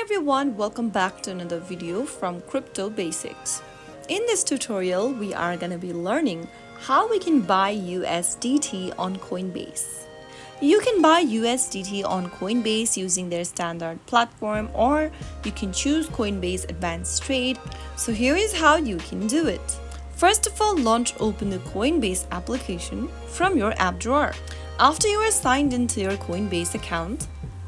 everyone, welcome back to another video from Crypto Basics. In this tutorial, we are going to be learning how we can buy USDT on Coinbase. You can buy USDT on Coinbase using their standard platform, or you can choose Coinbase Advanced Trade. So here is how you can do it. First of all, open the Coinbase application from your app drawer. After you are signed into your Coinbase account,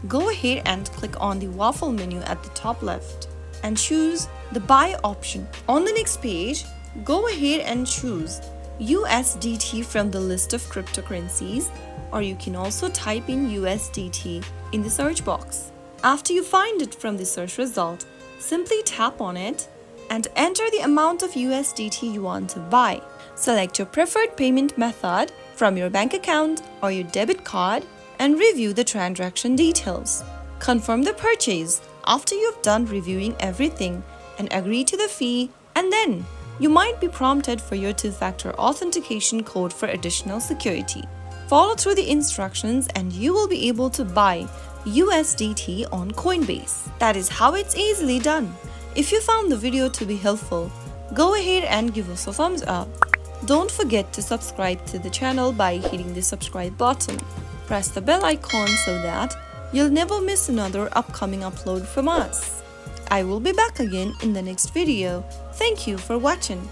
go ahead and click on the waffle menu at the top left and choose the buy option. On the next page, go ahead and choose USDT from the list of cryptocurrencies, or you can also type in USDT in the search box. After you find it from the search result, simply tap on it and enter the amount of USDT you want to buy. Select your preferred payment method from your bank account or your debit card and review the transaction details. Confirm the purchase after you've done reviewing everything and agree to the fee, and then you might be prompted for your two-factor authentication code for additional security. Follow through the instructions and you will be able to buy USDT on Coinbase. That is how it's easily done. If you found the video to be helpful, go ahead and give us a thumbs up. Don't forget to subscribe to the channel by hitting the subscribe button. Press the bell icon so that you'll never miss another upcoming upload from us. I will be back again in the next video. Thank you for watching.